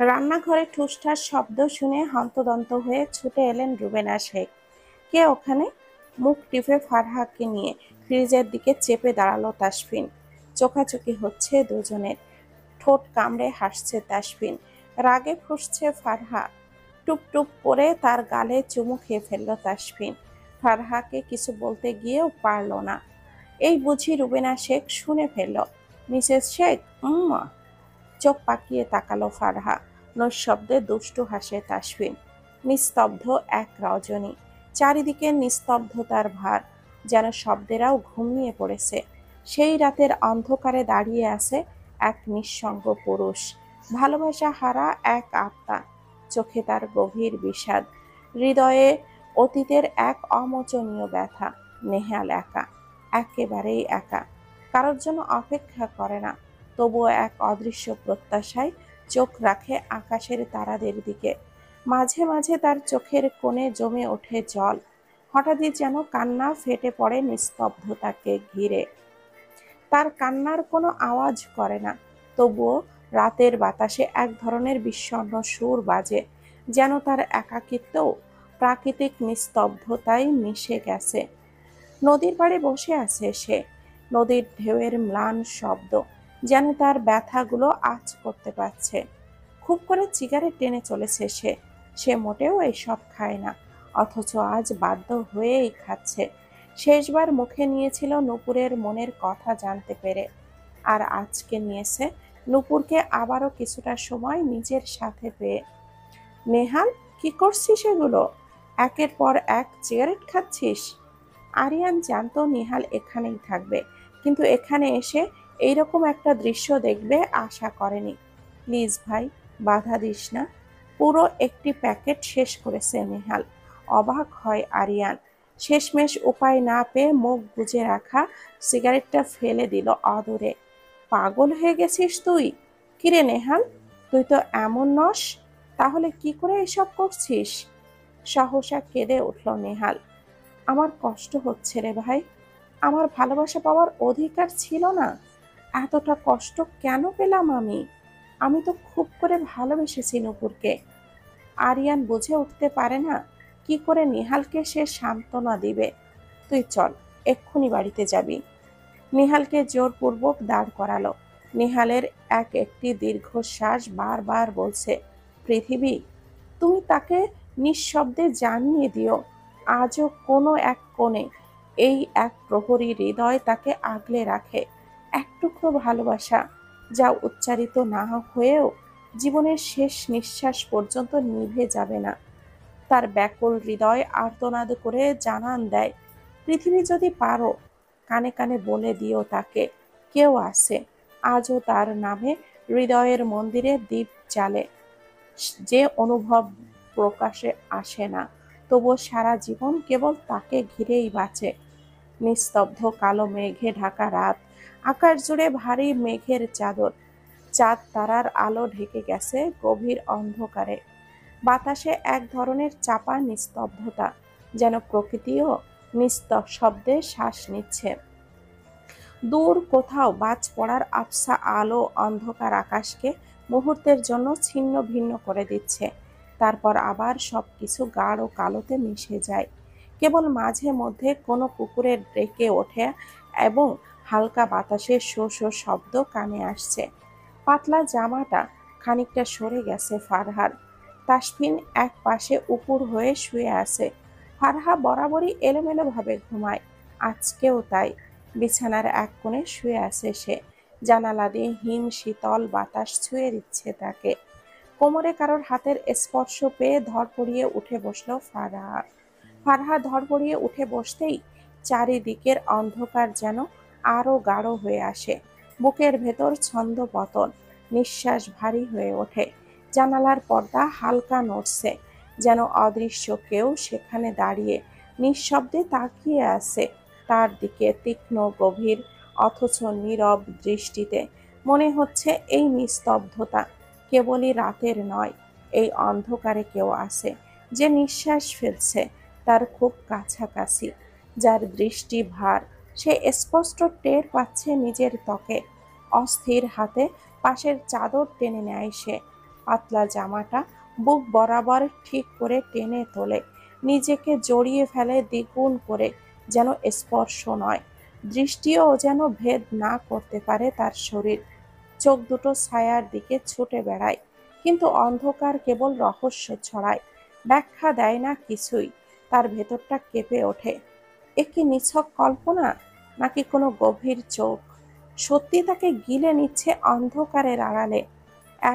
রান্নাঘরে ঠুসঠাস শব্দ শুনে হন্তদন্ত হয়ে ছুটে এলেন রুবেনা শেখ। কে ওখানে? মুখ টিপে ফারহাকে নিয়ে ফ্রিজের দিকে চেপে দাঁড়ালো তাসফিন। চোখাচোখি হচ্ছে দুজনের। ঠোঁট কামড়ে হাসছে তাসফিন, রাগে ফুঁসছে ফারহা। টুপ টুপ করে তার গালে চুমু খেয়ে ফেলল তাসফিন। ফারহাকে কিছু বলতে গিয়েও পারল না। এই বুঝি রুবেনা শেখ শুনে ফেলল। মিসেস শেখ, চোখ পাকিয়ে তাকালো ফারহা। নৈঃশব্দে দুষ্টু হাসে তাসফিন। নিস্তব্ধ এক রজনী। চারিদিকে নিস্তব্ধতার ভার, যেন শব্দেরাও ঘুমিয়ে পড়েছে। সেই রাতের অন্ধকারে দাঁড়িয়ে আছে এক নিঃসঙ্গ পুরুষ, ভালোবাসা হারা এক আত্মা। চোখে তার গভীর বিষাদ, হৃদয়ে অতীতের এক অমোচনীয় ব্যথা। নেহাল একা, একেবারেই একা। কারোর জন্য অপেক্ষা করে না, তবুও এক অদৃশ্য প্রত্যাশায় চোখ রাখে আকাশের তারাদের দিকে। মাঝে মাঝে তার চোখের কোণে জমে ওঠে জল। হঠাৎই যেন কান্না ফেটে পড়ে নিস্তব্ধতাকে ঘিরে। তার কান্নার কোনো আওয়াজ করে না, তবুও রাতের বাতাসে এক ধরনের বিষণ্ণ সুর বাজে, যেন তার একাকিত্বও প্রাকৃতিক নিস্তব্ধতায় মিশে গেছে। নদীর পাড়ে বসে আছে সে। নদীর ঢেউয়ের ম্লান শব্দ যেন তার ব্যথাগুলো আঁচ করতে পারছে। খুব করে সিগারেট টেনে চলেছে সে। সে মোটেও এসব খায় না, অথচ আজ বাধ্য হয়েই খাচ্ছে। শেষবার মুখে নিয়েছিল নূপুরের মনের কথা জানতে পেরে, আর আজকে নিয়েছে নূপুরকে আবারও কিছুটা সময় নিজের সাথে পেয়ে। নেহাল, কি করছিস এগুলো? একের পর এক সিগারেট খাচ্ছিস? আরিয়ান জানতো নিহাল এখানেই থাকবে, কিন্তু এখানে এসে এইরকম একটা দৃশ্য দেখবে আশা করেনি। প্লিজ ভাই, বাধা দিস না। পুরো একটি প্যাকেট শেষ করেছে নেহাল। অবাক হয় আরিয়ান। শেষমেশ উপায় না পেয়ে মুখ বুজে রাখা সিগারেটটা ফেলে দিল অদূরে। পাগল হয়ে গেছিস তুই? কিরে নেহাল, তুই তো এমন নস, তাহলে কি করে এসব করছিস? সহসা কেঁদে উঠল নেহাল। আমার কষ্ট হচ্ছে রে ভাই, আমার ভালোবাসা পাওয়ার অধিকার ছিল না। এতটা কষ্ট কেন পেলাম আমি? আমি তো খুব করে ভালোবেসেছি নূপুরকে। আরিয়ান বুঝে উঠতে পারে না কি করে নিহালকে সে সান্ত্বনা দিবে। তুই চল, এক্ষুনি বাড়িতে যাবি। নিহালকে জোরপূর্বক দাঁড় করালো। নিহালের একটি দীর্ঘশ্বাস বারবার বলছে, পৃথিবী, তুমি তাকে নিঃশব্দে জানিয়ে দিও, আজও কোনো এক কোণে এই এক প্রহরী হৃদয় তাকে আগলে রাখে। এক টুকরো ভালোবাসা, যা উচ্চারিত না হয়েও জীবনের শেষ নিঃশ্বাস পর্যন্ত নিভে যাবে না। তার ব্যাকুল হৃদয় আর্তনাদ করে জানান দেয়, পৃথিবী যদি পারো, কানে কানে বলে দিও তাকে, কেউ আছে আজও তার নামে হৃদয়ের মন্দিরে দীপ জ্বালে। যে অনুভব প্রকাশে আসে না, তবুও সারা জীবন কেবল তাকে ঘিরেই বাঁচে। নিস্তব্ধ কালো মেঘে ঢাকা রাত, আকাশ জুড়ে ভারী মেঘের চাদর। চাঁদ তারার আলো ঢেকে গেছে গভীর অন্ধকারে। বাতাসে এক ধরনের চাপা নিস্তব্ধতা, যেন প্রকৃতিও নিস্তব্ধে শ্বাস নিচ্ছে। দূর কোথাও বাজ পড়ার আবছা আলো অন্ধকার আকাশকে মুহূর্তের জন্য ছিন্ন ভিন্ন করে দিচ্ছে, তারপর আবার সবকিছু গাঢ় কালোতে মিশে যায়। কেবল মাঝে মধ্যে কোনো কুকুরের ডেকে ওঠে এবং হালকা বাতাসের শো শো শব্দ কানে আসছে। পাতলা জামাটা খানিকটা সরে গেছে ফারহার। তাসফিন এক পাশে উপুর হয়ে শুয়ে আছে। ফারহা বরাবরই এলোমেলোভাবে ঘুমায়, আজকেও তাই। বিছানার এক কোণে শুয়ে আছে সে। জানালা দিয়ে হিম শীতল বাতাস ছুঁয়ে দিচ্ছে তাকে। কোমরে কারোর হাতের স্পর্শ পেয়ে ধড়ফড়িয়ে উঠে বসলো ফারহা। ফারহা ধড়ফড়িয়ে উঠে বসতেই চারিদিকের অন্ধকার যেন আরো গাঢ় হয়ে আসে। বুকের ভেতর ছন্দপতন, নিঃশ্বাস ভারী হয়ে ওঠে। জানালার পর্দা হালকা নড়ছে, যেন অদৃশ্য কেউ সেখানে দাঁড়িয়ে নিঃশব্দে তাকিয়ে আছে তার দিকে তীক্ষ্ণ গভীর অথচ নীরব দৃষ্টিতে। মনে হচ্ছে এই নিস্তব্ধতা কেবলই রাতের নয়, এই অন্ধকারে কেউ আছে যে নিঃশ্বাস ফেলছে তার খুব কাছাকাছি, যার দৃষ্টি ভার সে স্পষ্ট টের পাচ্ছে নিজের ত্বকে। অস্থির হাতে পাশের চাদর টেনে নেয় সে। পাতলা জামাটা বুক বরাবর ঠিক করে টেনে তোলে, নিজেকে জড়িয়ে ফেলে দ্বিগুণ করে, যেন স্পর্শ নয়, দৃষ্টিও যেন ভেদ না করতে পারে তার শরীর। চোখ দুটো ছায়ার দিকে ছুটে বেড়ায়, কিন্তু অন্ধকার কেবল রহস্য ছড়ায়, ব্যাখ্যা দেয় না কিছুই। তার ভেতরটা কেঁপে ওঠে। এ কি নিছক কল্পনা, নাকি কোনো গভীর চোখ সত্যি তাকে গিলে নিচ্ছে অন্ধকারের আড়ালে?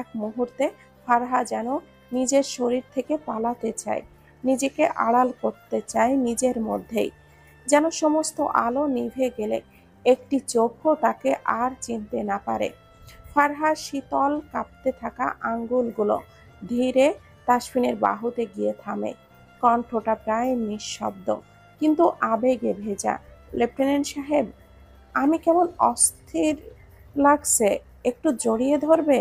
এক মুহূর্তে ফারহা যেন নিজের শরীর থেকে পালাতে চায়, নিজেকে আড়াল করতে চায় নিজের মধ্যেই, যেন সমস্ত আলো নিভে গেলে একটি চোখও তাকে আর চিনতে না পারে। ফারহার শীতল কাঁপতে থাকা আঙ্গুলগুলো ধীরে তাসফিনের বাহুতে গিয়ে থামে। কণ্ঠটা প্রায় নিঃশব্দ, কিন্তু আবেগে ভেজা। লেফটেন্যান্ট সাহেব, আমি কেমন অস্থির লাগছে, একটু জড়িয়ে ধরবে?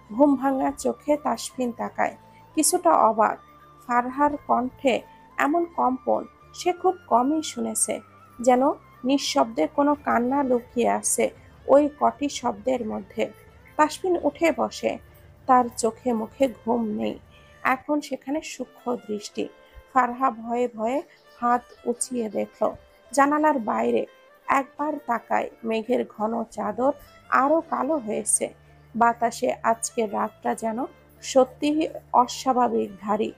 ঘুম ভাঙা চোখে তাসফিন তাকায়, কিছুটা অবাক। ফারহার কণ্ঠে এমন কম্পন সে খুব কমই শুনেছে, যেন নিঃশব্দে কোনো কান্না লুকিয়ে আছে ওই কটি শব্দের মধ্যে। তাসফিন উঠে বসে, তার চোখে মুখে ঘুম নেই, এখন সেখানে সূক্ষ্ম দৃষ্টি। ফারহা ভয়ে ভয়ে হাত উঁচিয়ে দেখল জানালার বাইরে, একবার তাকায়, মেঘের ঘন চাদর আরো কালো হয়েছে। বাতাসে আজকের রাতটা যেন সত্যি অস্বাভাবিক ভারী।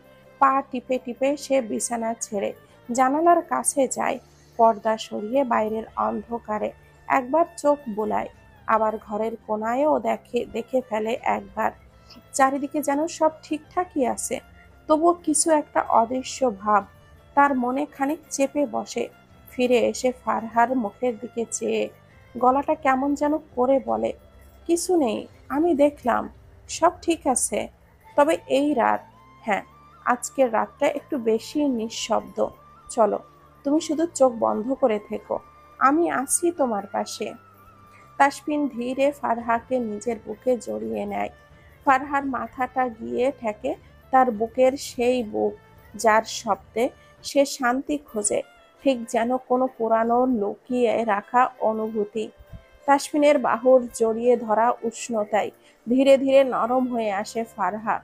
পা টিপে টিপে সে বিছানা ছেড়ে জানালার কাছে যায়, পর্দা সরিয়ে বাইরের অন্ধকারে একবার চোখ বুলায়, আবার ঘরের কোনায়ও দেখে ফেলে একবার। চারিদিকে যেন সব ঠিকঠাকই আছে, তবুও কিছু একটা অদৃশ্য ভাব তার মনে খানিক চেপে বসে। ফিরে এসে ফারহার মুখের দিকে চেয়ে গলাটা কেমন যেন করে বলে, কিছু নেই, আমি দেখলাম, সব ঠিক আছে। তবে এই রাত, হ্যাঁ, আজকের রাতটা একটু বেশি নিঃশব্দ। চলো, তুমি শুধু চোখ বন্ধ করে থেকো, আমি আছি তোমার পাশে। তাসফিন ধীরে ফারহাকে নিজের বুকে জড়িয়ে নেয়। ফারহার মাথাটা গিয়ে ঠেকে তার বুকের সেই বুক যার শব্দে সে শান্তি খোঁজে, ঠিক যেন কোনো পুরানো লুকিয়ে রাখা অনুভূতি। তাসফিনের বাহুর জড়িয়ে ধরা উষ্ণতায় ধীরে ধীরে নরম হয়ে আসে ফারহা।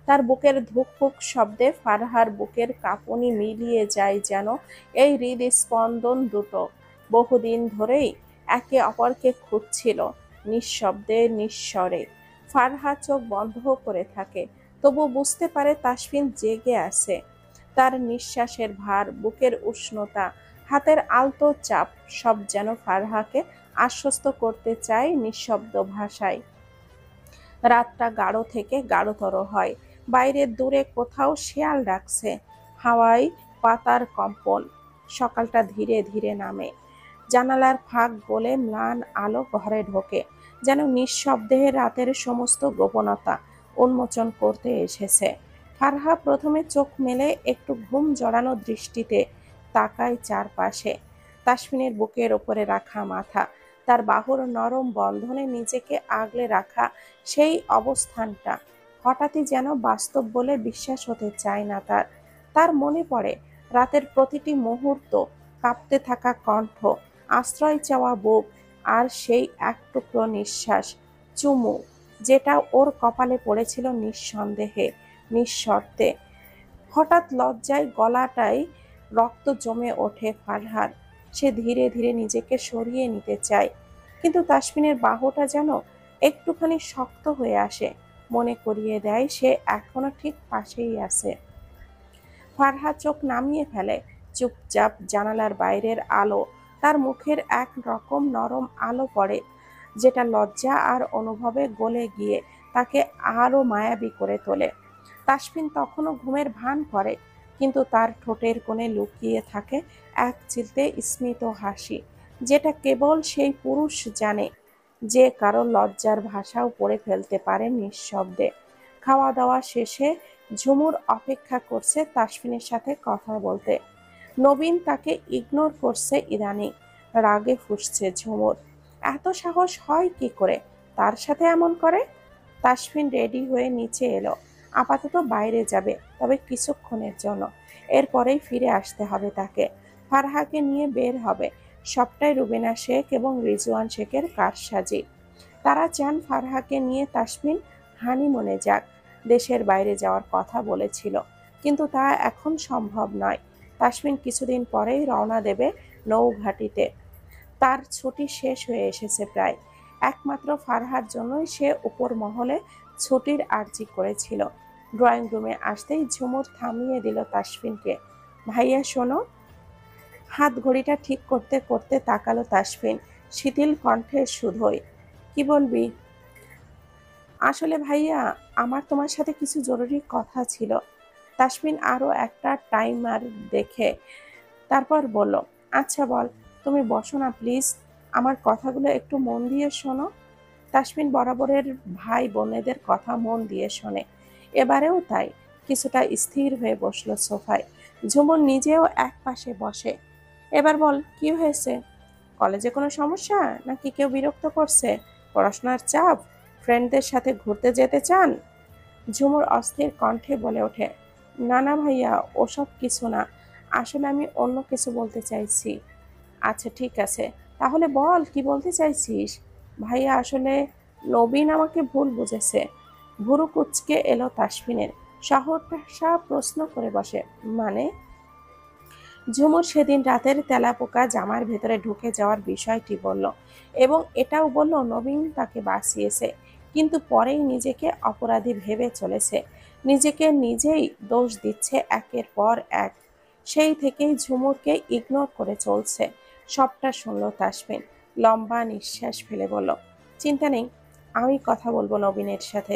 তার বুকের ধুকপুক শব্দে ফারহার বুকের কাঁপুনি মিলিয়ে যায়, যেন এই হৃদস্পন্দন দুটো বহুদিন ধরেই একে অপরকে খুঁজছিল, নিঃশব্দে নিঃস্বরে। ফারহা চোখ বন্ধ করে থাকে, তবু বুঝতে পারে তাসফিন জেগে আছে। তার নিঃশ্বাসের ভার, বুকের উষ্ণতা, হাতের আলতো চাপ সব যেন ফারহাকে আশ্বস্ত করতে চায় নিঃশব্দ ভাষায়। রাতটা গাঢ় থেকে গাঢ়তর হয়, বাইরে দূরে কোথাও শেয়াল ডাকছে, হাওয়ায় পাতার কম্পন। সকালটা ধীরে ধীরে নামে, জানালার ফাঁক গলে ম্লান আলো ঘরে ঢোকে, যেন নিঃশব্দে রাতের সমস্ত গোপনতা উন্মোচন করতে এসেছে। ফারহা প্রথমে চোখ মেলে একটু ঘুম জড়ানো দৃষ্টিতে তাকায় চারপাশে। তাসফিনের বুকের ওপরে রাখা মাথা, তার বাহুর নরম বন্ধনে নিজেকে আগলে রাখা সেই অবস্থানটা হঠাৎই যেন বাস্তব বলে বিশ্বাস হতে চায় না তার। তার মনে পড়ে রাতের প্রতিটি মুহূর্ত, কাঁপতে থাকা কণ্ঠ, আশ্রয় চাওয়া বুক, আর সেই এক টুকরো নিঃশ্বাস, চুমু, যেটা ওর কপালে পড়েছিল নিঃসন্দেহে, নিঃশর্তে। হঠাৎ লজ্জায় গলাটায় রক্ত জমে ওঠে ফারহার। সে ধীরে ধীরে নিজেকে সরিয়ে নিতে চায়, কিন্তু তাসফিনের বাহুটা যেন একটুখানি শক্ত হয়ে আসে, মনে করিয়ে দেয় সে এখনো ঠিক পাশেই আছে। ফারহা চোখ নামিয়ে ফেলে, চুপচাপ জানালার বাইরের আলো তার মুখের এক রকম নরম আলো পড়ে, যেটা লজ্জা আর অনুভবে গলে গিয়ে তাকে আরো মায়াবী করে তোলে। তাসফিন তখনও ঘুমের ভান করে, কিন্তু তার ঠোঁটের কোণে লুকিয়ে থাকে এক চিলতে স্মিত হাসি, যেটা কেবল সেই পুরুষ জানে যে কারো লজ্জার ভাষাও পড়ে ফেলতে পারে নিঃশব্দে। খাওয়া দাওয়া শেষে ঝুমুর অপেক্ষা করছে তাসফিনের সাথে কথা বলতে। নবীন তাকে ইগনোর করছে ইদানিং, রাগে ফুঁসছে ঝুমুর। এত সাহস হয় কি করে তার সাথে এমন করে? তাসফিন রেডি হয়ে নিচে এলো, আপাতত বাইরে যাবে, তবে কিছুক্ষণের জন্য, এরপরেই ফিরে আসতে হবে তাকে। ফারহাকে নিয়ে বের হবে, সবটাই রুবিনা শেখ এবং রিজওয়ান শেখের কারসাজি। তারা চান ফারহাকে নিয়ে তাসফিন হানিমুনে যাক, দেশের বাইরে যাওয়ার কথা বলেছিল, কিন্তু তা এখন সম্ভব নয়। তাসফিন কিছুদিন পরেই রওনা দেবে নৌঘাটিতে। তার ছুটি শেষ হয়ে এসেছে প্রায়। একমাত্র ফারহার জন্যই সে উপর মহলে ছুটির আর্জি করেছিল। ড্রয়িং রুমে আসতেই ঝুমুর থামিয়ে দিল তাসফিনকে। ভাইয়া শোনো। হাত ঘড়িটা ঠিক করতে করতে তাকালো তাসফিন, শিথিল কণ্ঠে শুধোই। কি বলবি? আসলে ভাইয়া, আমার তোমার সাথে কিছু জরুরি কথা ছিল। তাসফিন আরো একটা টাইমার দেখে তারপর বলল, আচ্ছা বল। তুমি বসো না প্লিজ, আমার কথাগুলো একটু মন দিয়ে শোনো। তাসফিন বরাবরের ভাই বোনেদের কথা মন দিয়ে শোনে, এবারেও তাই। কিছুটা স্থির হয়ে বসলো সোফায়। ঝুমুর নিজেও এক পাশে বসে। এবার বল, কি হয়েছে? কলেজে কোনো সমস্যা, নাকি কেউ বিরক্ত করছে? পড়াশোনার চাপ? ফ্রেন্ডদের সাথে ঘুরতে যেতে চান? ঝুমুর অস্থির কণ্ঠে বলে ওঠে, না না ভাইয়া, ওসব কিছু না। আসলে আমি অন্য কিছু বলতে চাইছি। আচ্ছা ঠিক আছে, তাহলে বল কি বলতে চাইছিস। ভাইয়া আসলে নবীন আমাকে ভুল বুঝেছে। ভুরু কুঁচকে এলো তাসফিনের। সহসা প্রশ্ন করে বসে, মানে? ঝুমুর সেদিন রাতের তেলাপোকা জামার ভেতরে ঢুকে যাওয়ার বিষয়টি বলল, এবং এটাও বলল নবীন তাকে বাঁচিয়েছে, কিন্তু পরেই নিজেকে অপরাধী ভেবে চলেছে। নিজেকে নিজেই দোষ দিচ্ছে একের পর এক। সেই থেকেই ঝুমুরকে ইগনোর করে চলছে। সবটা শুনল তাসফিন। লম্বা নিঃশ্বাস ফেলে বলল, চিন্তা নেই, আমি কথা বলবো নবীনের সাথে।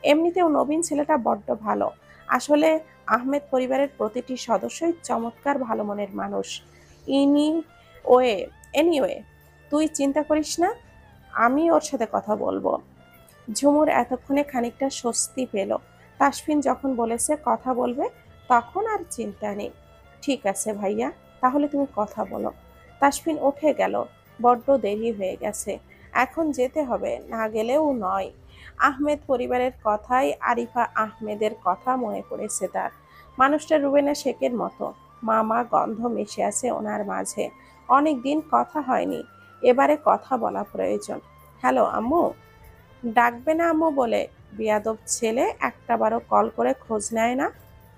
এমনিতেও নবীন ছেলেটা বড্ড ভালো। আসলে আহমেদ পরিবারের প্রতিটি সদস্যই চমৎকার ভালো মনের মানুষ। ইনি ওয়ে এনিওয়ে, তুই চিন্তা করিস না, আমি ওর সাথে কথা বলবো। ঝুমুর এতক্ষণে খানিকটা স্বস্তি পেল। তাসফিন যখন বলেছে কথা বলবে, তখন আর চিন্তা নেই। ঠিক আছে ভাইয়া, তাহলে তুমি কথা বলো। তাসফিন উঠে গেল। বড্ড দেরি হয়ে গেছে, এখন যেতে হবে, না গেলেও নয়। আহমেদ পরিবারের কথাই আরিফা আহমেদের কথা মনে পড়েছে তার। মানুষটা রুবেনা শেখের মতো। মামা গন্ধ মিশে আছে ওনার মাঝে। অনেক দিন কথা হয়নি, এবারে কথা বলা প্রয়োজন। হ্যালো আম্মু। ডাকবে না আম্মু বলে, বিয়াদব ছেলে, একটাবারও কল করে খোঁজ নেয় না।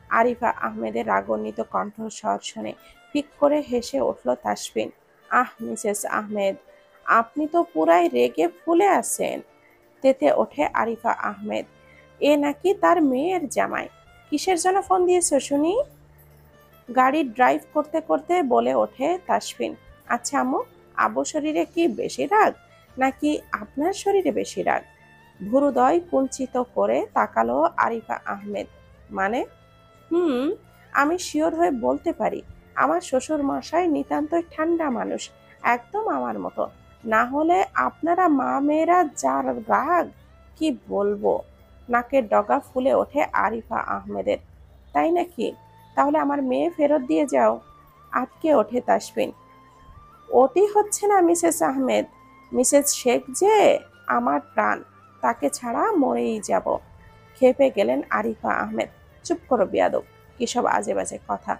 আরিফা আহমেদের রাগান্বিত কণ্ঠস্বর শুনে ফিক করে হেসে উঠল তাসফিন। আহ মিসেস আহমেদ, আপনি তো পুরাই রেগে ফুলে আছেন। তেতে ওঠে আরিফা আহমেদ। এ নাকি তার মেয়ের জামাই। কিসের জন্য ফোন দিয়েছো শুনি? গাড়ি ড্রাইভ করতে করতে বলে ওঠে তাসফিন। আচ্ছা আম্মু, আব্বু শরীরে কি বেশি রাগ, নাকি আপনার শরীরে বেশি রাগ? ভুরুদয় কুঞ্চিত করে তাকালো আরিফা আহমেদ। মানে? হুম, আমি শিওর হয়ে বলতে পারি, আমার শ্বশুর মশাই নিতান্তই ঠান্ডা মানুষ, একদম আমার মতো। না হলে আপনারা মা মেয়েরা যার রাগ, কি বলবো। নাকের ডগা ফুলে ওঠে আরিফা আহমেদের। তাই নাকি? তাহলে আমার মেয়ে ফেরত দিয়ে যাও। আটকে ওঠে তাসফিন। ওটি হচ্ছে না মিসেস আহমেদ, মিসেস শেখ যে আমার প্রাণ, তাকে ছাড়া মরেই যাব। খেপে গেলেন আরিফা আহমেদ। চুপ করো বিয়াদব, কিসব আজে বাজে কথা।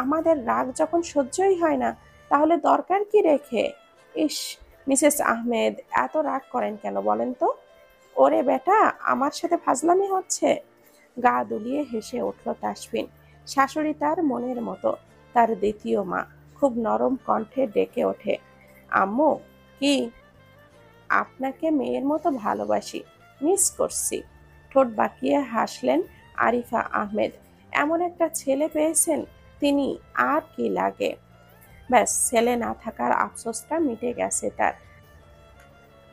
আমাদের রাগ যখন সহ্যই হয় না, তাহলে দরকার কি রেখে? ইস, মিসেস আহমেদ এত রাগ করেন কেন বলেন তো? ওরে বেটা, আমার সাথে ফাজলামি হচ্ছে। গা দুলিয়ে হেসে উঠল তাসফিন। শাশুড়ি তার মনের মতো, তার দ্বিতীয় মা। খুব নরম কণ্ঠে ডেকে ওঠে, আম্মু। কি? আপনাকে মেয়ের মতো ভালোবাসি, মিস করছি। ঠোঁট বাঁকিয়ে হাসলেন আরিফা আহমেদ। এমন একটা ছেলে পেয়েছেন তিনি, আর কি লাগে। ব্যাস, ছেলে না থাকার আফসোসটা মিটে গেছে তার।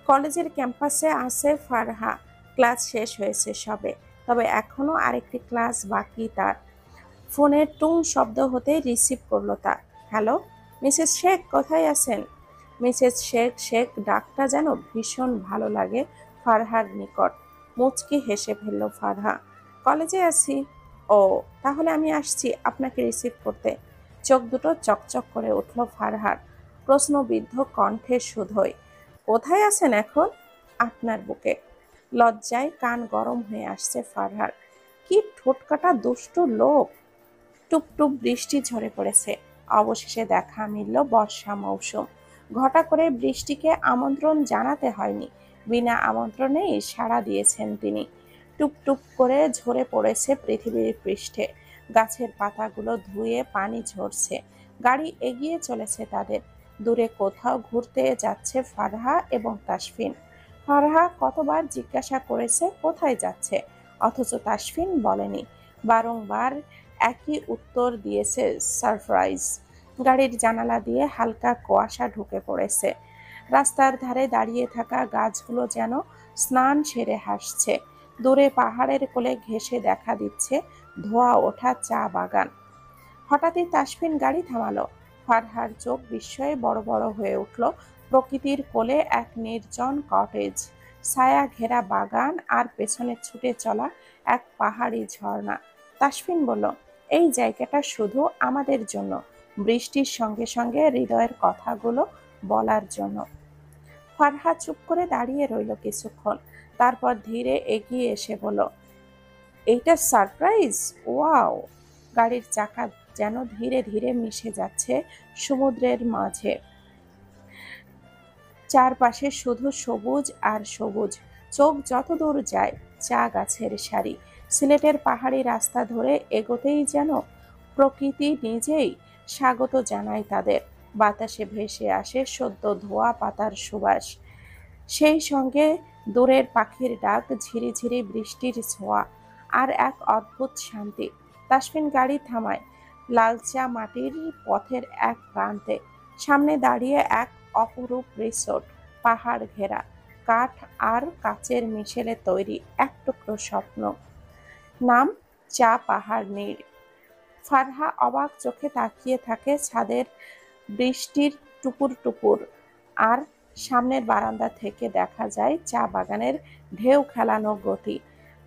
কলেজের ক্যাম্পাসে আছে ফারহা। ক্লাস শেষ হয়েছে সবে, তবে এখনো আরেকটি ক্লাস বাকি তার। ফোনের টুং শব্দ হতেই রিসিভ করলো তা। হ্যালো, মিসেস শেখ কোথায় আছেন? মিসেস শেখ শেখ ডাকটা যেন ভীষণ ভালো লাগে ফারহার নিকট। মুচকি হেসে ফেলল ফারহা। কলেজে আছি। ও, তাহলে আমি আসছি আপনাকে রিসিভ করতে। চোখ দুটো চকচক করে উঠল ফারহার। প্রশ্নবিদ্ধ কণ্ঠে শুধোই, কোথায় আছেন এখন? আপনার বুকে। লজ্জায় কান গরম হয়ে আসছে ফারহার। কি ঠোঁটকাটা দুষ্টু লোক। টুপ টুপ বৃষ্টি ঝরে পড়েছে। অবশেষে দেখা মিলল বর্ষা মৌসুম। ঘটা করে বৃষ্টিকে আমন্ত্রণ জানাতে হয়নি, বিনা আমন্ত্রণেই সাড়া দিয়েছেন তিনি। টুপ টুপ করে ঝরে পড়েছে পৃথিবীর পৃষ্ঠে। গাছের পাতাগুলো ধুয়ে পানি ঝরছে। গাড়ি এগিয়ে চলেছে তাদের। দূরে কোথাও ঘুরতে যাচ্ছে ফারহা এবং তাসফিন। ফারহা কতবার জিজ্ঞাসা করেছে কোথায় যাচ্ছে, অথচ তাসফিন বলেনি। বারংবার একই উত্তর দিয়েছে, সারপ্রাইজ। গাড়ির জানালা দিয়ে হালকা কুয়াশা ঢুকে পড়েছে। রাস্তার ধারে দাঁড়িয়ে থাকা গাছগুলো যেন স্নান সেরে হাসছে। দূরে পাহাড়ের কোলে ঘেঁষে দেখা দিচ্ছে ধোয়া ওঠা চা বাগান। হঠাৎই তাসফিন গাড়ি থামালো। ফারহার চোখ বিস্ময়ে বড় বড় হয়ে উঠল। প্রকৃতির কোলে এক নির্জন কটেজ, ছায়া ঘেরা বাগান আর পেছনে ছুটে চলা এক পাহাড়ি ঝর্ণা। তাসফিন বলল, এই জায়গাটা শুধু আমাদের জন্য, বৃষ্টির সঙ্গে সঙ্গে হৃদয়ের কথাগুলো বলার জন্য। ফারহা চুপ করে দাঁড়িয়ে রইল কিছুক্ষণ, তারপর ধীরে এগিয়ে এসে বলল, এইটা সারপ্রাইজ, ওয়াও। গাড়ির চাকা যেন ধীরে ধীরে মিশে যাচ্ছে সমুদ্রের মাঝে। চারপাশে শুধু সবুজ আর সবুজ। চোখ যতদূর যায় চা গাছের সারি। সিলেটের পাহাড়ি রাস্তা ধরে এগোতেই যেন প্রকৃতি নিজেই স্বাগত জানায় তাদের। বাতাসে ভেসে আসে সদ্য ধোয়া পাতার সুবাস, সেই সঙ্গে দূরের পাখির ডাক, ঝিরিঝিরি বৃষ্টির ছোঁয়া, আর এক অদ্ভুত শান্তি। তাসফিন গাড়ি থামায় লালচা মাটির পথের এক প্রান্তে। সামনে দাঁড়িয়ে এক অপরূপ রিসোর্ট, পাহাড় ঘেরা, কাঠ আর কাচের মিশেলে তৈরি এক টুকরো স্বপ্ন। নাম চা পাহাড় নীড়। ফারহা অবাক চোখে তাকিয়ে থাকে ছাদের বৃষ্টির টুপুর টুপুর, আর সামনের বারান্দা থেকে দেখা যায় চা বাগানের ঢেউ খেলানো গতি,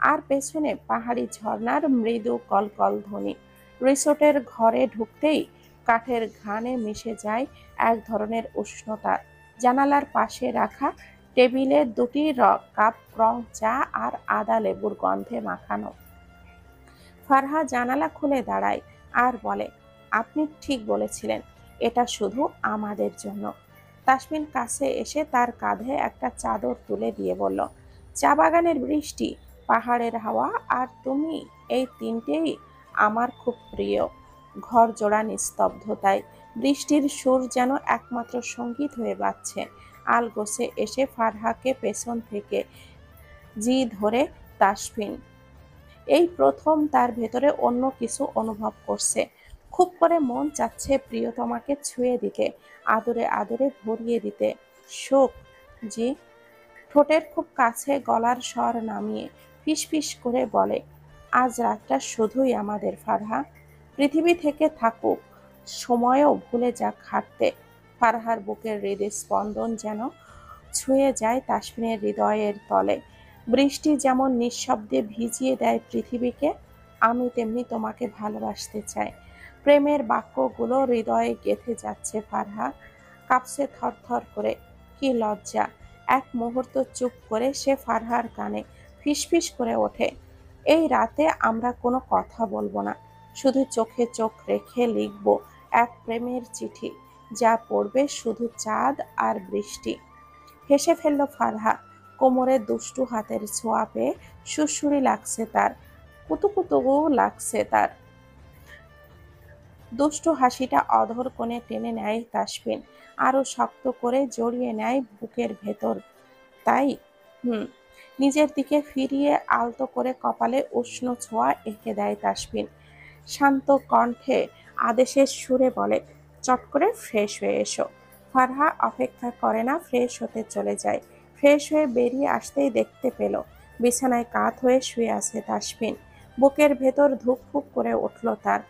আর পেছনে পাহাড়ি ঝর্ণার মৃদু কলকল ধ্বনি। রিসোর্টের ঘরে ঢুকতেই কাঠের ঘ্রাণে মিশে যায় এক ধরনের উষ্ণতা। জানালার পাশে রাখা টেবিলে দুটি কাপ রং চা আর আদা লেবুর গন্ধে মাখানো। ফারহা জানালা খুলে দাঁড়ায় আর বলে, আপনি ঠিক বলেছিলেন, এটা শুধু আমাদের জন্য। তাসমিন কাছে এসে তার কাঁধে একটা চাদর তুলে দিয়ে বলল, চা বাগানের বৃষ্টি, পাহাড়ের হাওয়া আর তুমি, এই তিনটেই আমার খুব প্রিয়। ঘর জোড়া নিস্তব্ধতায় বৃষ্টির সুর যেন একমাত্র সঙ্গীত হয়ে বাজছে। আলগোছে এসে ফারহাকে পেছন থেকে জি ধরে তাসফিন। এই প্রথম তার ভেতরে অন্য কিছু অনুভব করছে। খুব করে মন চাচ্ছে প্রিয়তমাকে ছুঁয়ে দিতে, আদরে আদরে ভরিয়ে দিতে। শোক, জি। ঠোঁটের খুব কাছে গলার স্বর নামিয়ে ফিসফিস করে বলে, আজ রাতটা শুধুই আমাদের ফারহা। পৃথিবী থেকে থাকুক, সময়ও ভুলে যাক হাঁটতে। ফারহার বুকের হৃদস্পন্দন যেন ছুঁয়ে যায় তাসফিনের হৃদয়ের তলে। বৃষ্টি যেমন নিঃশব্দে ভিজিয়ে দেয় পৃথিবীকে, আমি তেমনি তোমাকে ভালোবাসতে চাই। প্রেমের বাক্যগুলো হৃদয়ে গেঁথে যাচ্ছে ফারহা, কাঁপছে থরথর করে। কি লজ্জা! এক মুহূর্ত চুপ করে সে ফারহার কানে ফিসফিস করে ওঠে, এই রাতে আমরা কোনো কথা বলবো না, শুধু চোখে চোখ রেখে লিখব এক প্রেমের চিঠি, যা পড়বে শুধু চাঁদ আর বৃষ্টি। হেসে ফেলল ফারহা, কোমরে দুষ্টু হাতের ছোঁয়া পেয়ে সুড়সুড়ি লাগছে তার, কুতুকুতু লাগছে তার। দুষ্টু হাসিটা অধর কোণে টেনে নেয় তাসফিন, আরো শক্ত করে জড়িয়ে নেয় বুকের ভেতর। তাই নিজের দিকে ফিরিয়ে আলতো করে কপালে উষ্ণ ছোঁয়া এঁকে দেয় তাসফিন। শান্ত কণ্ঠে আদেশের সুরে বলে, চট করে ফ্রেশ হয়ে এসো। ফারহা অপেক্ষা করে না, ফ্রেশ হতে চলে যায়। ফ্রেশ হয়ে বেরিয়ে আসতেই দেখতে পেল বিছানায় কাত হয়ে শুয়ে আছে তাসফিন। বুকের ভেতর ধুকপুক করে উঠল তার,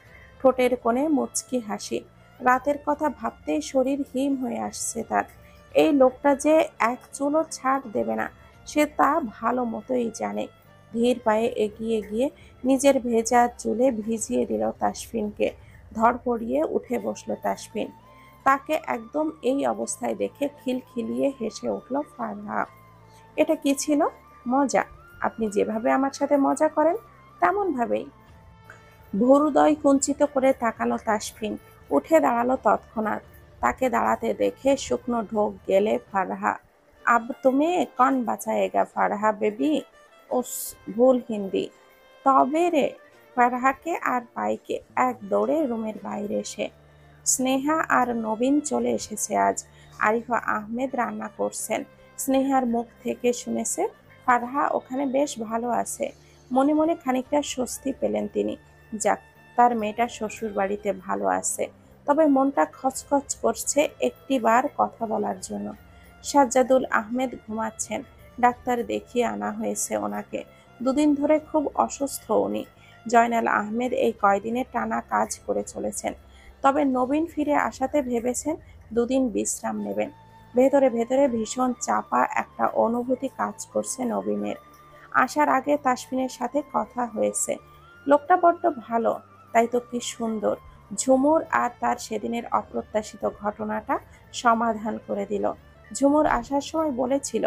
ঠোঁটের কোণে মুচকি হাসি। রাতের কথা ভাবতেই শরীর হিম হয়ে আসছে তার। এই লোকটা যে এক চুলও ছাড় দেবে না, সে তা ভালো মতোই জানে। ধীর পায়ে এগিয়ে গিয়ে নিজের ভেজা চুলে ভিজিয়ে দিল তাসফিনকে। ধড়ফড়িয়ে উঠে বসল তাসফিন। তাকে একদম এই অবস্থায় দেখে খিলখিলিয়ে হেসে উঠল ফারহা। এটা কি ছিল? মজা? আপনি যেভাবে আমার সাথে মজা করেন তেমন ভাবেই। ভ্রুদয় কুঞ্চিত করে তাকালো তাসফিন, উঠে দাঁড়ালো তৎক্ষণাৎ। তাকে দাঁড়াতে দেখে শুকনো ঢোক গেলে ফারহা। আব তুমি কন বাঁচায়েগা ফারহা বেবি। ওস, ভুল হিন্দি। তবে রে, ফারহাকে আর পাইকে এক দৌড়ে রুমের বাইরে এসে স্নেহা আর নবীন চলে এসেছে আজ। আরিফা আহমেদ রান্না করছেন। স্নেহার মুখ থেকে শুনেছে ফারহা ওখানে বেশ ভালো আছে। মনে মনে খানিকটা স্বস্তি পেলেন তিনি। যাক, তার মেয়েটা শ্বশুর বাড়িতে ভালো আছে। তবে মনটা খচখচ করছে একটিবার কথা বলার জন্য। সাজ্জাদুল আহমেদ ঘুমাচ্ছেন। ডাক্তার দেখিয়ে আনা হয়েছে ওনাকে। দুদিন ধরে খুব অসুস্থ উনি। জয়নাল আহমেদ এই কয়দিনে টানা কাজ করে চলেছেন। তবে নবীন ফিরে আসাতে ভেবেছেন দুদিন বিশ্রাম নেবেন। ভেতরে ভেতরে ভীষণ চাপা একটা অনুভূতি কাজ করছে নবীনের। আসার আগে তাসফিনের সাথে কথা হয়েছে। লোকটা বড্ড ভালো, তাই তো কি সুন্দর। ঝুমুর আর তার সেদিনের অপ্রত্যাশিত ঘটনাটা সমাধান করে দিল। ঝুমুর আসার সময় বলেছিল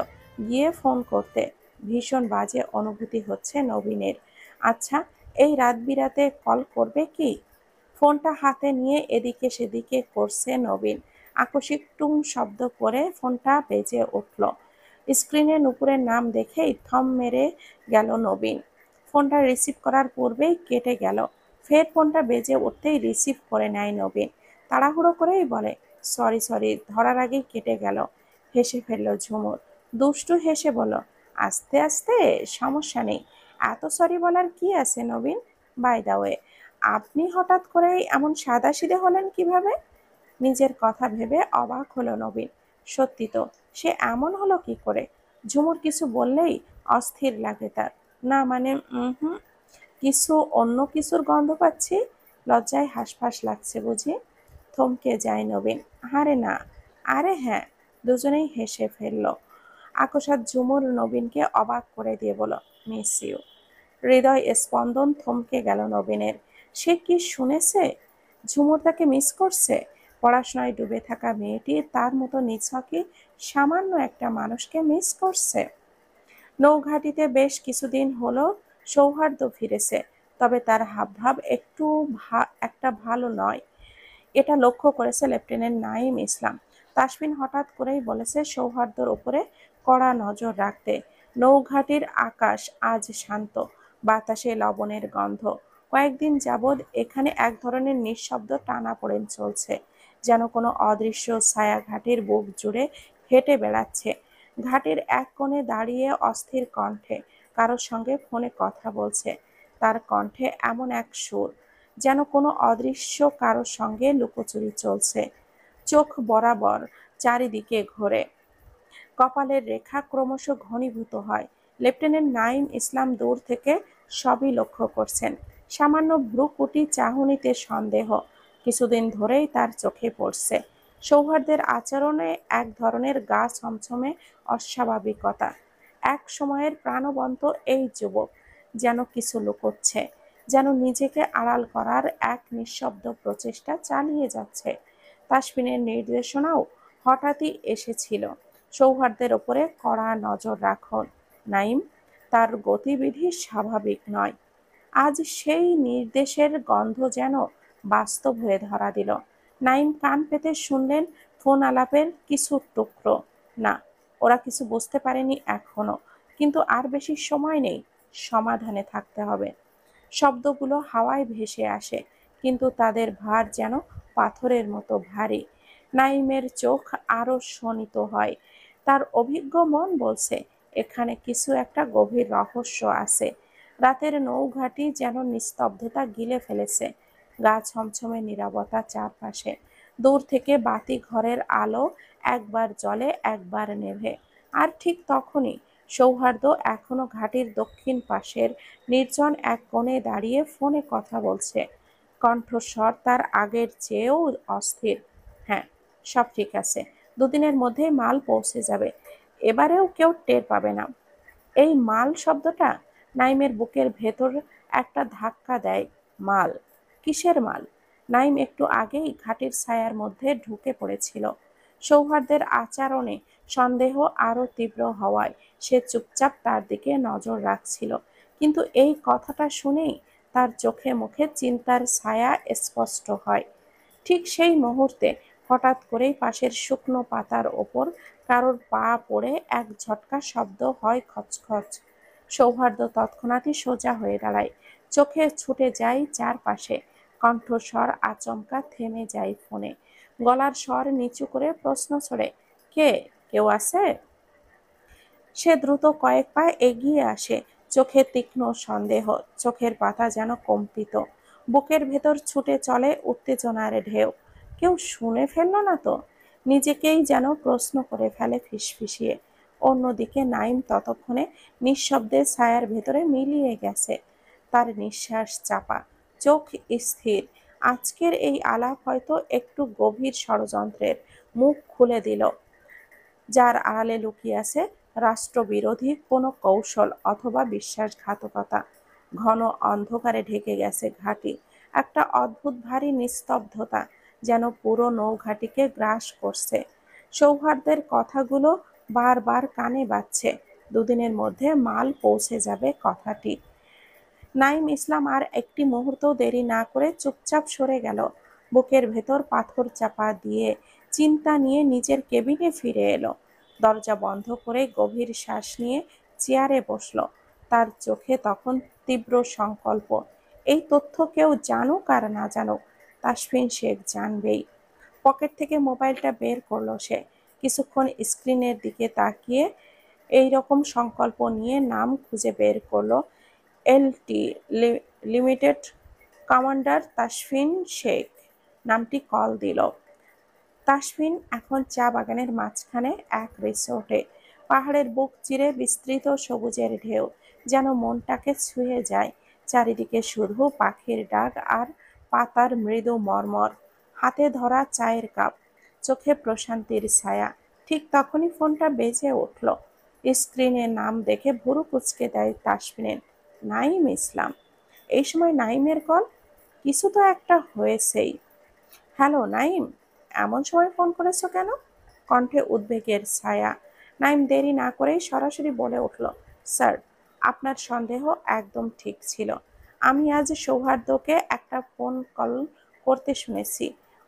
গিয়ে ফোন করতে। ভীষণ বাজে অনুভূতি হচ্ছে নবীনের। আচ্ছা, এই রাত বিরাতে কল করবে কি? ফোনটা হাতে নিয়ে এদিকে সেদিকে করছে নবীন। আকস্মিক টুং শব্দ করে ফোনটা বেজে উঠল। স্ক্রিনে নূপুরের নাম দেখেই থম মেরে গেল নবীন। ফোনটা রিসিভ করার পূর্বেই কেটে গেল। ফের ফোনটা বেজে উঠতেই রিসিভ করে নেয় নবীন। তাড়াহুড়ো করেই বলে, সরি সরি, ধরার আগেই কেটে গেল। হেসে ফেলল ঝুমুর। দুষ্টু হেসে বলল, আস্তে আস্তে, সমস্যা নেই। এত সরি বলার কি আছে নবীন? বাই দা ওয়ে, আপনি হঠাৎ করেই এমন সাদাসিধে হলেন কিভাবে? নিজের কথা ভেবে অবাক হলো নবীন। সত্যি তো, সে এমন হলো কি করে? ঝুমুর কিছু বললেই অস্থির লাগে তার। না মানে হুম, কিছু অন্য কিছুর গন্ধ পাচ্ছি। লজ্জায় হাঁসফাঁস লাগছে বুঝি? থমকে যায় নবীন। আরে না, আরে হ্যাঁ। দুজনেই হেসে ফেলল। আকস্মাৎ ঝুমুর নবীনকে অবাক করে দিয়ে বলল, মিস ইউ। হৃদয় স্পন্দন থমকে গেল নবীনের। সে কি শুনেছে? ঝুমুর তাকে মিস করছে? পড়াশোনায় ডুবে থাকা মেয়েটি তার মতো নিছকই সামান্য একটা মানুষকে মিস করছে। নৌঘাঁটিতে বেশ কিছুদিন হলো সৌহার্দ্য ফিরেছে, তবে তার হাবভাব একটা ভালো নয়। এটা লক্ষ্য করেছে লেফটেন্যান্ট নাঈম ইসলাম। তাসফিন হঠাৎ করেই বলেছে সৌহার্দ্যর উপরে কড়া নজর রাখতে। নৌঘাটির আকাশ আজ শান্ত, বাতাসে লবণের গন্ধ। কয়েকদিন যাবৎ এখানে এক ধরনের নিঃশব্দ টানাপোড়েন চলছে, যেন কোনো অদৃশ্য ছায়া ঘাটির বুক জুড়ে হেঁটে বেড়াচ্ছে। ঘাটের এক কোণে দাঁড়িয়ে অস্থির কণ্ঠে কারোর সঙ্গে ফোনে কথা বলছে। তার কণ্ঠে এমন এক সুর, যেন কোনো অদৃশ্য কারোর সঙ্গে লুকোচুরি চলছে। চোখ বরাবর চারিদিকে ঘোরে, কপালের রেখা ক্রমশ ঘনীভূত হয়। লেফটেন্যান্ট নাঈম ইসলাম দূর থেকে সবই লক্ষ্য করছেন। সামান্য ভ্রুকুটি চাহনিতে সন্দেহ কিছুদিন ধরেই তার চোখে পড়ছে। সৌহার্দ্যের আচরণে এক ধরনের গা ছমছমে অস্বাভাবিকতা। এক সময়ের প্রাণবন্ত এই যুবক যেন কিছু লুকোচ্ছে, যেন নিজেকে আড়াল করার এক নিঃশব্দ প্রচেষ্টা চালিয়ে যাচ্ছে। তাসফিনের নির্দেশনাও হঠাৎই এসেছিল, সৌহার্দ্যের ওপরে কড়া নজর রাখুন নাঈম, তার গতিবিধি স্বাভাবিক নয়। আজ সেই নির্দেশের গন্ধ যেন বাস্তব হয়ে ধরা দিল। নাঈম কান পেতে শুনলেন ফোন আলাপের কিছু টুকরো। না, ওরা কিছু বুঝতে পারেনি এখনো, কিন্তু আর বেশি সময় নেই, সমাধানে থাকতে হবে। শব্দগুলো হাওয়ায় ভেসে আসে, কিন্তু তাদের ভার যেন পাথরের মতো ভারী। নাঈমের চোখ আরো শোনিত হয়। তার অভিজ্ঞ মন বলছে এখানে কিছু একটা গভীর রহস্য আছে। রাতের নৌঘাটি যেন নিস্তব্ধতা গিলে ফেলেছে। গা ছমছমে নীরবতা চারপাশে। দূর থেকে বাতি ঘরের আলো একবার জ্বলে একবার নেভে। আর ঠিক তখনই সৌহার্দ্য এখনো ঘাটির দক্ষিণ পাশের নির্জন এক কোণে দাঁড়িয়ে ফোনে কথা বলছে। কণ্ঠস্বর তার আগের চেয়েও অস্থির। হ্যাঁ, সব ঠিক আছে। দুদিনের মধ্যেই মাল পৌঁছে যাবে। এবারেও কেউ টের পাবে না। এই মাল শব্দটা নাইমের বুকের ভেতর একটা ধাক্কা দেয়। মাল? কিসের মাল? নাইম একটু আগেই ঘাটের ছায়ার মধ্যে ঢুকে পড়েছিল। সৌহার্দ্যের আচরণে সন্দেহ আরো তীব্র হওয়ায় সে চুপচাপ তার দিকে নজর রাখছিল। কিন্তু এই কথাটা শুনেই তার চোখে মুখে চিন্তার ছায়া স্পষ্ট হয়। ঠিক সেই মুহূর্তে হঠাৎ করেই পাশের শুকনো পাতার ওপর কারোর পা পড়ে এক ঝটকা শব্দ হয়, খচখচ। সৌহার্দ্য তৎক্ষণাৎই সোজা হয়ে দাঁড়ায়, চোখে ছুটে যায় চারপাশে, কণ্ঠস্বর আচমকা থেমে যায় ফোনে, গলার স্বর নিচু করে প্রশ্ন ছড়ে, কে? কেউ আছে? সে দ্রুত কয়েক পা এগিয়ে আসে, চোখে তীক্ষ্ণ সন্দেহ, চোখের পাতা যেন কম্পিত, বুকের ভেতর ছুটে চলে উত্তেজনার ঢেউ। কেউ শুনে ফেলল না তো? নিজেকেই যেন প্রশ্ন করে ফেলে ফিসফিসিয়ে। অন্যদিকে নাইম ততক্ষণে নিঃশব্দে ছায়ার ভেতরে মিলিয়ে গেছে, তার নিঃশ্বাস চাপা, চোখ স্থির। আজকের এই আলাপ হয়তো একটু গভীর ষড়যন্ত্রের মুখ খুলে দিল, যার আড়ালে লুকিয়ে আছে রাষ্ট্রবিরোধী কোনো কৌশল অথবা বিশ্বাসঘাতকতা। ঘন অন্ধকারে ঢেকে গেছে ঘাঁটি, একটা অদ্ভুত ভারী নিস্তব্ধতা যেন পুরো নৌঘাঁটিকে গ্রাস করছে। সৌহার্দ্যের কথাগুলো বারবার কানে বাজছে, দুদিনের মধ্যে মাল পৌঁছে যাবে কথাটি। নাঈম ইসলাম আর একটি মুহূর্তও দেরি না করে চুপচাপ সরে গেল, বুকের ভেতর পাথর চাপা দিয়ে চিন্তা নিয়ে নিজের কেবিনে ফিরে এলো। দরজা বন্ধ করে গভীর শ্বাস নিয়ে চেয়ারে বসলো, তার চোখে তখন তীব্র সংকল্প। এই তথ্য কেউ জানুক আর না জানুক, তাসফিন শেখ জানবেই। পকেট থেকে মোবাইলটা বের করলো সে, কিছুক্ষণ স্ক্রিনের দিকে তাকিয়ে এই রকম সংকল্প নিয়ে নাম খুঁজে বের করলো, LT limited, commander Tasfin Sheikh. নামটি কল দিল। তাসফিন এখন চা বাগানের মাঝখানে এক রিসোর্টে, পাহাড়ের বুক চিরে বিস্তৃত সবুজের ঢেউ যেন মনটাকে ছুঁয়ে যায়, চারিদিকে শুধু পাখির ডাক আর পাতার মৃদু মর্মর, হাতে ধরা চায়ের কাপ, চোখে প্রশান্তির ছায়া। ঠিক তখনই ফোনটা বেজে উঠল, স্ক্রিনে নাম দেখে ভুরু কুঁচকে দেয় তাসফিনের। নাঈম ইসলাম। এই সময় নাঈমের কল, কিছু তো একটা হয়েছেই। হ্যালো নাঈম, এমন সময় ফোন করেছো কেন? কণ্ঠে উদ্বেগের ছায়া। নাঈম দেরি না করেই সরাসরি বলে উঠল, স্যার, আপনার সন্দেহ একদম ঠিক ছিল। আমি আজ সৌহার্দ্যকে একটা ফোন কল করতে শুনেছি,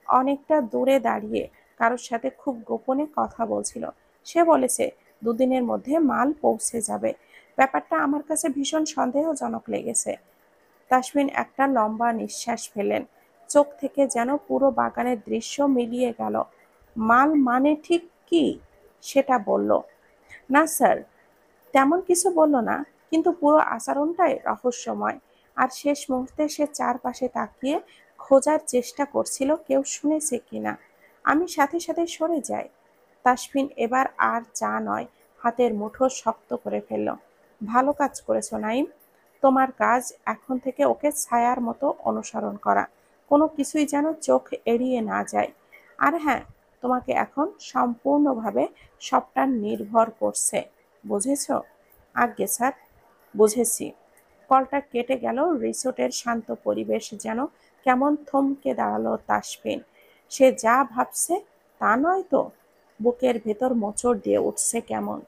অনেকটা দূরে দাঁড়িয়ে কারোর সাথে খুব গোপনে কথা বলছিল। সে বলেছে দুদিনের মধ্যে মাল পৌঁছে যাবে। ব্যাপারটা আমার কাছে ভীষণ সন্দেহজনক লেগেছে। তাসফিন একটা লম্বা নিঃশ্বাস ফেলেন, চোখ থেকে যেন পুরো বাগানের দৃশ্য মিলিয়ে গেল। মাল মানে ঠিক কি সেটা বলল? না স্যার, তেমন কিছু বলল না, কিন্তু পুরো আচরণটাই রহস্যময়। আর শেষ মুহূর্তে সে চারপাশে তাকিয়ে খোঁজার চেষ্টা করছিল কেউ শুনেছে কিনা। আমি সাথে সাথে সরে যাই। তাসফিন এবার আর চা নয়, হাতের মুঠো শক্ত করে ফেলল। ভালো কাজ করেছো নাঈম, তোমার কাজ এখন থেকে ওকে ছায়ার মতো অনুসরণ করা, কোনো কিছুই যেন চোখ এড়িয়ে না যায়। আর হ্যাঁ, তোমাকে এখন সম্পূর্ণভাবে সবটা নির্ভর করছে, বুঝেছো? আজ্ঞে স্যার, বুঝেছি। কলটা কেটে গেল। রিসোর্টের শান্ত পরিবেশ যেন কেমন থমকে দাঁড়ালো তাসফিন। সে যা ভাবছে তা নয় তো? বুকের ভেতর মোচড় দিয়ে উঠছে কেমন।